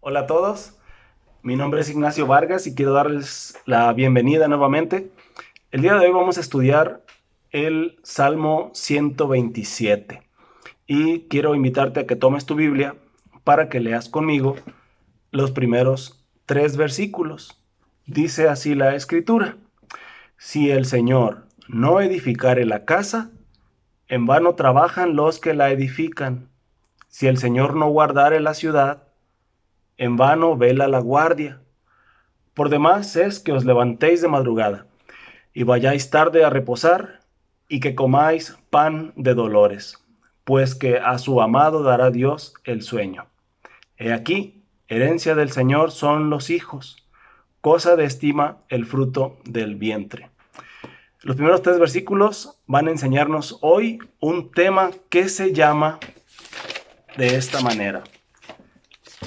Hola a todos, mi nombre es Ignacio Vargas y quiero darles la bienvenida nuevamente. El día de hoy vamos a estudiar el Salmo 127 y quiero invitarte a que tomes tu Biblia para que leas conmigo los primeros 3 versículos. Dice así la Escritura: Si el Señor no edificare la casa, en vano trabajan los que la edifican. Si el Señor no guardare la ciudad, en vano vela la guardia. Por demás es que os levantéis de madrugada y vayáis tarde a reposar, y que comáis pan de dolores, pues que a su amado dará Dios el sueño. He aquí, herencia del Señor son los hijos, cosa de estima el fruto del vientre. Los primeros 3 versículos van a enseñarnos hoy un tema que se llama de esta manera.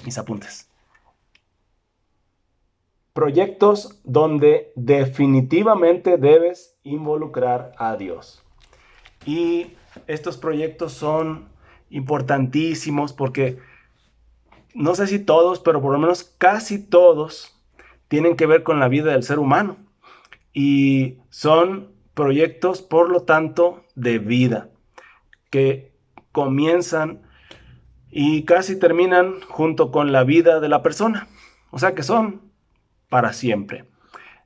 Mis apuntes. Proyectos donde definitivamente debes involucrar a Dios. Y estos proyectos son importantísimos porque no sé si todos, pero por lo menos casi todos tienen que ver con la vida del ser humano. Y son proyectos, por lo tanto, de vida, que comienzan y casi terminan junto con la vida de la persona. O sea que son para siempre.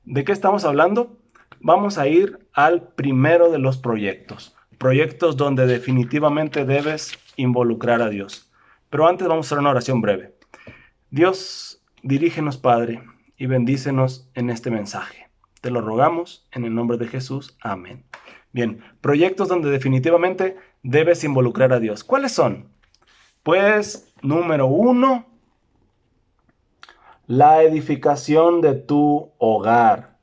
¿De qué estamos hablando? Vamos a ir al primero de los proyectos. Proyectos donde definitivamente debes involucrar a Dios. Pero antes vamos a hacer una oración breve. Dios, dirígenos, Padre, y bendícenos en este mensaje. Te lo rogamos en el nombre de Jesús. Amén. Bien, proyectos donde definitivamente debes involucrar a Dios. ¿Cuáles son? Pues, número 1, la edificación de tu hogar.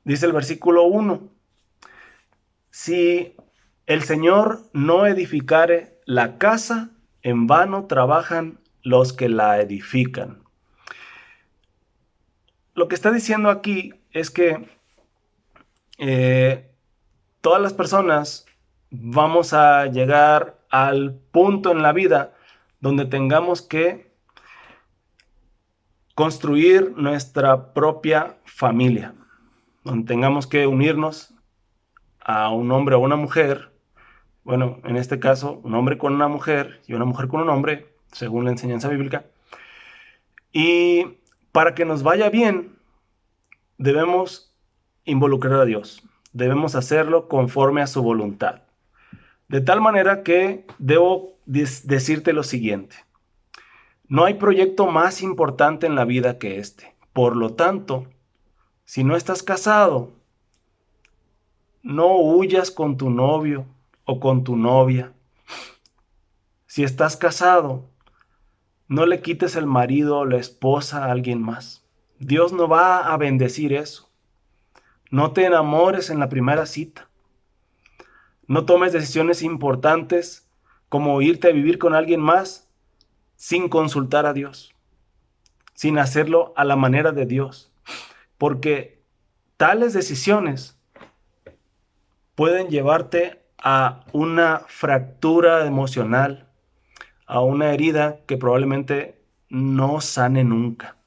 Dice el versículo 1: Si el Señor no edificare la casa, en vano trabajan los que la edifican. Lo que está diciendo aquí es que todas las personas vamos a llegar al punto en la vida donde tengamos que construir nuestra propia familia, donde tengamos que unirnos a un hombre o una mujer. Bueno, en este caso, un hombre con una mujer y una mujer con un hombre, según la enseñanza bíblica. Y para que nos vaya bien, debemos involucrar a Dios. Debemos hacerlo conforme a su voluntad. De tal manera que debo decirte lo siguiente: no hay proyecto más importante en la vida que este. Por lo tanto, si no estás casado, no huyas con tu novio o con tu novia. Si estás casado, no le quites el marido o la esposa a alguien más. Dios no va a bendecir eso. No te enamores en la primera cita. No tomes decisiones importantes como irte a vivir con alguien más sin consultar a Dios, sin hacerlo a la manera de Dios, porque tales decisiones pueden llevarte a una fractura emocional, a una herida que probablemente no sane nunca.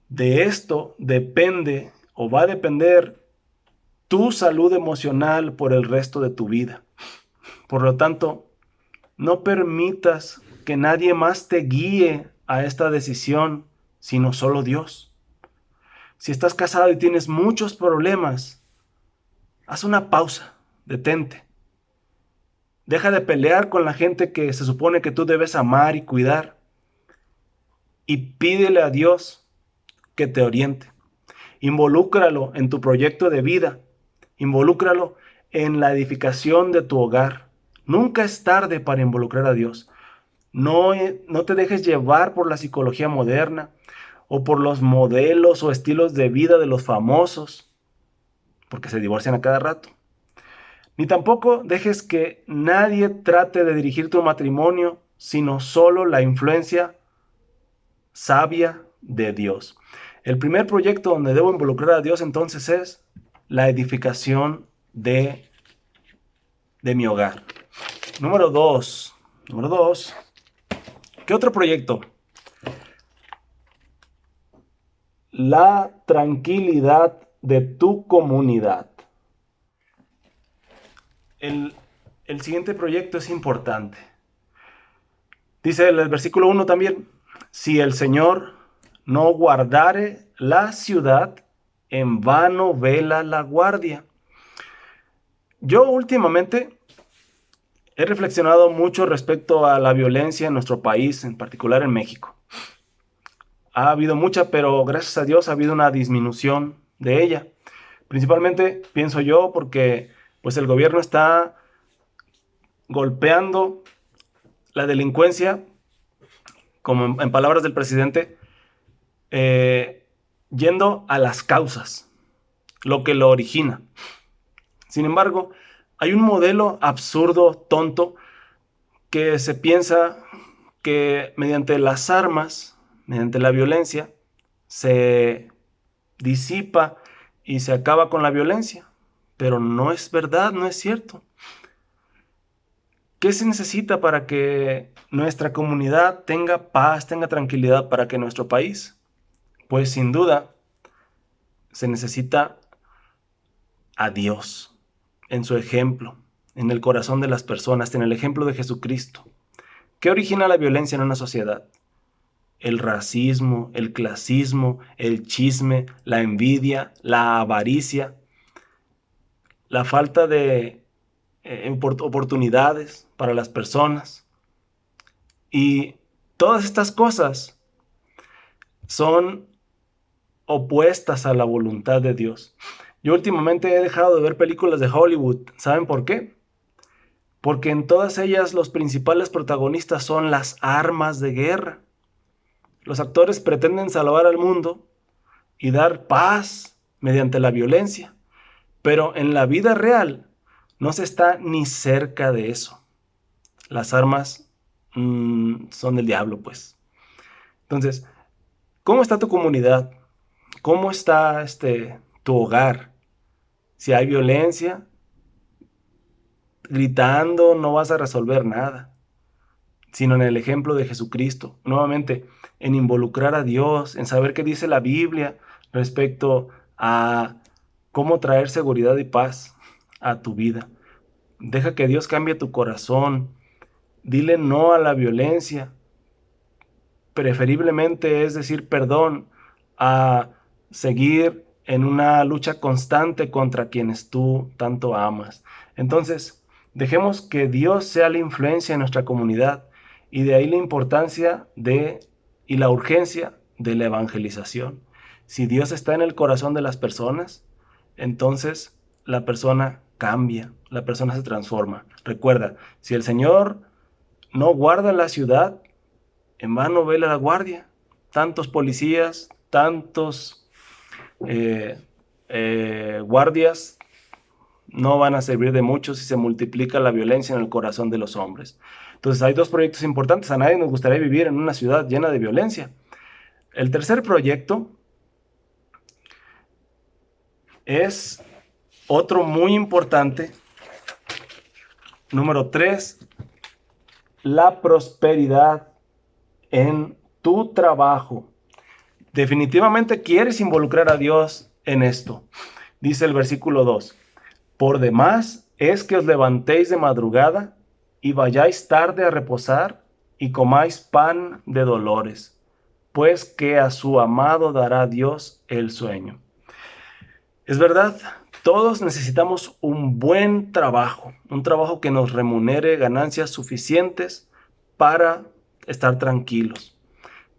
De esto depende o va a depender tu salud emocional por el resto de tu vida. Por lo tanto, no permitas que nadie más te guíe a esta decisión, sino solo Dios. Si estás casado y tienes muchos problemas, haz una pausa, detente. Deja de pelear con la gente que se supone que tú debes amar y cuidar, y pídele a Dios que te oriente. Involúcralo en tu proyecto de vida. Involúcralo en la edificación de tu hogar. Nunca es tarde para involucrar a Dios. No te dejes llevar por la psicología moderna o por los modelos o estilos de vida de los famosos, porque se divorcian a cada rato. Ni tampoco dejes que nadie trate de dirigir tu matrimonio, sino solo la influencia sabia de Dios. El primer proyecto donde debo involucrar a Dios entonces es la edificación de mi hogar. Número dos, ¿Qué otro proyecto? La tranquilidad de tu comunidad. El, el siguiente proyecto es importante. Dice el versículo 1 también, si el Señor no guardare la ciudad, en vano vela la guardia. Yo últimamente he reflexionado mucho respecto a la violencia en nuestro país, en particular en México. Ha habido mucha, pero gracias a Dios ha habido una disminución de ella. Principalmente, pienso yo, porque pues el gobierno está golpeando la delincuencia, como en palabras del presidente, yendo a las causas, lo que lo origina. Sin embargo, hay un modelo absurdo, tonto, que se piensa que mediante las armas, mediante la violencia, se disipa y se acaba con la violencia. Pero no es verdad, no es cierto. ¿Qué se necesita para que nuestra comunidad tenga paz, tenga tranquilidad, para que nuestro país? Pues sin duda se necesita a Dios en su ejemplo, en el corazón de las personas, en el ejemplo de Jesucristo. ¿Qué origina la violencia en una sociedad? El racismo, el clasismo, el chisme, la envidia, la avaricia, la falta de oportunidades para las personas. Y todas estas cosas son opuestas a la voluntad de Dios. Yo últimamente he dejado de ver películas de Hollywood. ¿Saben por qué? Porque en todas ellas los principales protagonistas son las armas de guerra. Los actores pretenden salvar al mundo y dar paz mediante la violencia, pero en la vida real no se está ni cerca de eso. Las armas son del diablo, pues. Entonces, ¿cómo está tu comunidad? ¿Cómo está tu hogar? Si hay violencia, gritando no vas a resolver nada, sino en el ejemplo de Jesucristo. Nuevamente, en involucrar a Dios, en saber qué dice la Biblia respecto a cómo traer seguridad y paz a tu vida. Deja que Dios cambie tu corazón. Dile no a la violencia. Preferiblemente es decir perdón a seguir en una lucha constante contra quienes tú tanto amas. Entonces, dejemos que Dios sea la influencia en nuestra comunidad, y de ahí la importancia y la urgencia de la evangelización. Si Dios está en el corazón de las personas, entonces la persona cambia, la persona se transforma. Recuerda, si el Señor no guarda la ciudad, en vano vela la guardia. Tantos policías, tantos guardias no van a servir de mucho si se multiplica la violencia en el corazón de los hombres. Entonces hay dos proyectos importantes. A nadie nos gustaría vivir en una ciudad llena de violencia. El tercer proyecto es otro muy importante. Número 3, la prosperidad en tu trabajo. Definitivamente quieres involucrar a Dios en esto. Dice el versículo 2. Por demás es que os levantéis de madrugada y vayáis tarde a reposar y comáis pan de dolores, pues que a su amado dará Dios el sueño. Es verdad, todos necesitamos un buen trabajo, un trabajo que nos remunere ganancias suficientes para estar tranquilos.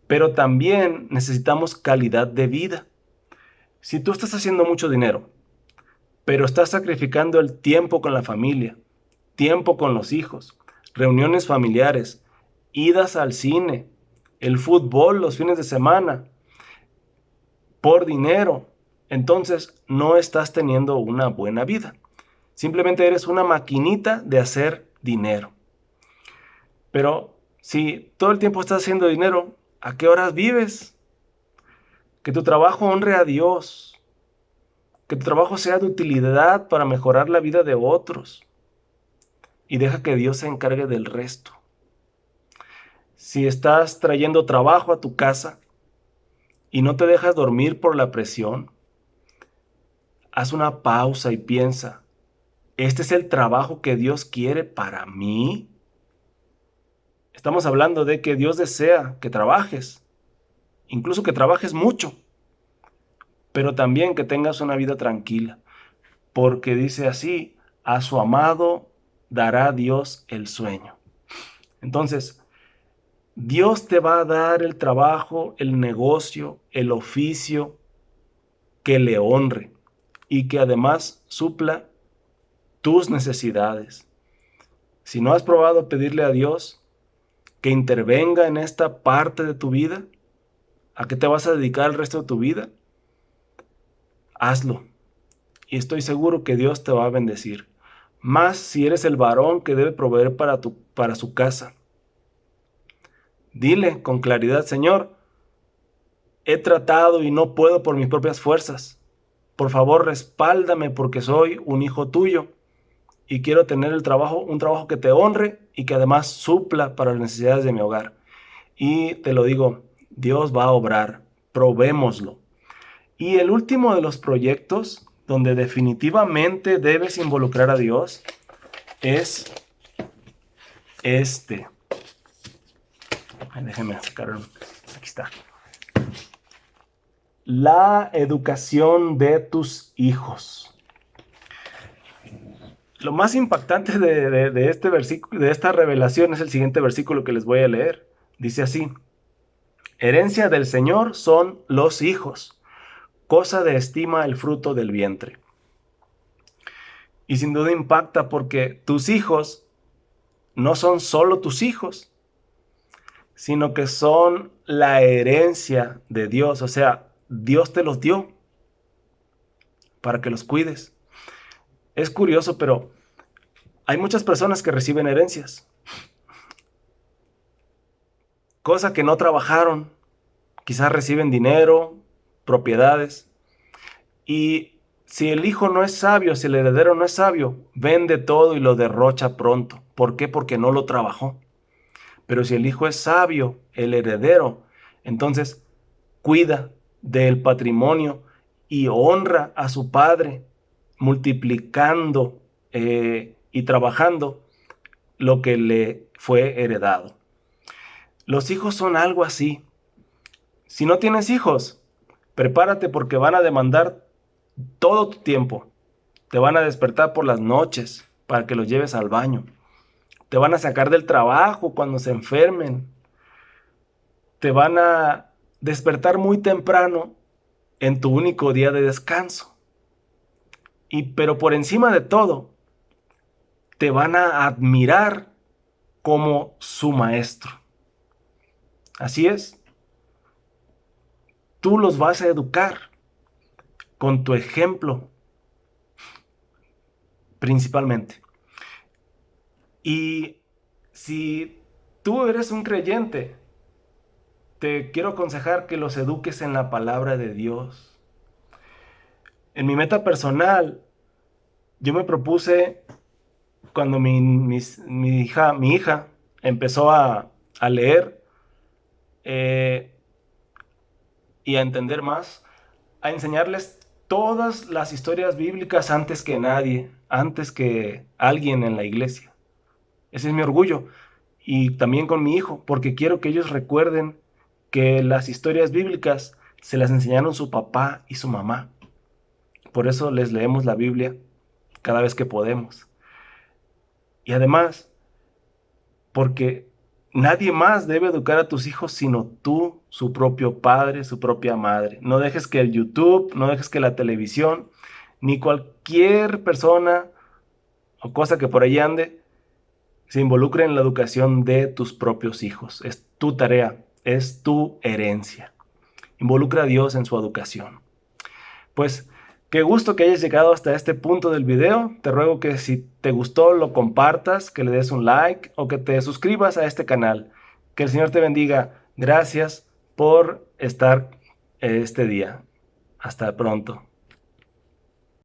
Pero también necesitamos calidad de vida. Si tú estás haciendo mucho dinero, pero estás sacrificando el tiempo con la familia, tiempo con los hijos, reuniones familiares, idas al cine, el fútbol los fines de semana, por dinero, entonces no estás teniendo una buena vida. Simplemente eres una maquinita de hacer dinero. Pero si todo el tiempo estás haciendo dinero, ¿a qué horas vives? Que tu trabajo honre a Dios. Que tu trabajo sea de utilidad para mejorar la vida de otros. Y deja que Dios se encargue del resto. si estás trayendo trabajo a tu casa y no te dejas dormir por la presión, haz una pausa y piensa, ¿este es el trabajo que Dios quiere para mí? Estamos hablando de que Dios desea que trabajes, incluso que trabajes mucho, pero también que tengas una vida tranquila, porque dice así, a su amado dará Dios el sueño. Entonces, Dios te va a dar el trabajo, el negocio, el oficio que le honre y que además supla tus necesidades. Si no has probado pedirle a Dios que intervenga en esta parte de tu vida, ¿a qué te vas a dedicar el resto de tu vida? Hazlo. Y estoy seguro que Dios te va a bendecir. Más si eres el varón que debe proveer para su casa. Dile con claridad, Señor, he tratado y no puedo por mis propias fuerzas. Por favor, respáldame porque soy un hijo tuyo y quiero tener un trabajo que te honre y que además supla para las necesidades de mi hogar. Y te lo digo, Dios va a obrar, probémoslo. Y el último de los proyectos donde definitivamente debes involucrar a Dios es este. Déjenme sacar. Aquí está. La educación de tus hijos. Lo más impactante de este versículo, de esta revelación, es el siguiente versículo que les voy a leer. Dice así: herencia del Señor son los hijos, cosa de estima el fruto del vientre. Y sin duda impacta porque tus hijos no son solo tus hijos, sino que son la herencia de Dios. O sea, Dios te los dio para que los cuides. Es curioso, pero hay muchas personas que reciben herencias, cosa que no trabajaron. Quizás reciben dinero, propiedades. Y si el hijo no es sabio, si el heredero no es sabio, vende todo y lo derrocha pronto. ¿Por qué? Porque no lo trabajó. Pero si el hijo es sabio, el heredero, entonces cuida del patrimonio y honra a su padre, multiplicando y trabajando lo que le fue heredado. Los hijos son algo así. Si no tienes hijos, prepárate porque van a demandar todo tu tiempo. Te van a despertar por las noches para que los lleves al baño. Te van a sacar del trabajo cuando se enfermen. Te van a despertar muy temprano en tu único día de descanso. Pero por encima de todo, te van a admirar como su maestro. Así es. Tú los vas a educar con tu ejemplo, principalmente. Y si tú eres un creyente, te quiero aconsejar que los eduques en la palabra de Dios. En mi meta personal, yo me propuse, cuando mi hija empezó a leer y a entender más, a enseñarles todas las historias bíblicas antes que nadie, antes que alguien en la iglesia. Ese es mi orgullo. Y también con mi hijo, porque quiero que ellos recuerden que las historias bíblicas se las enseñaron su papá y su mamá. Por eso les leemos la Biblia cada vez que podemos. Y además, porque nadie más debe educar a tus hijos sino tú, su propio padre, su propia madre. No dejes que el YouTube, no dejes que la televisión, ni cualquier persona o cosa que por ahí ande, se involucre en la educación de tus propios hijos. Es tu tarea, es tu herencia. Involucra a Dios en su educación. Pues qué gusto que hayas llegado hasta este punto del video. Te ruego que si te gustó lo compartas, que le des un like o que te suscribas a este canal. Que el Señor te bendiga. Gracias por estar este día. Hasta pronto.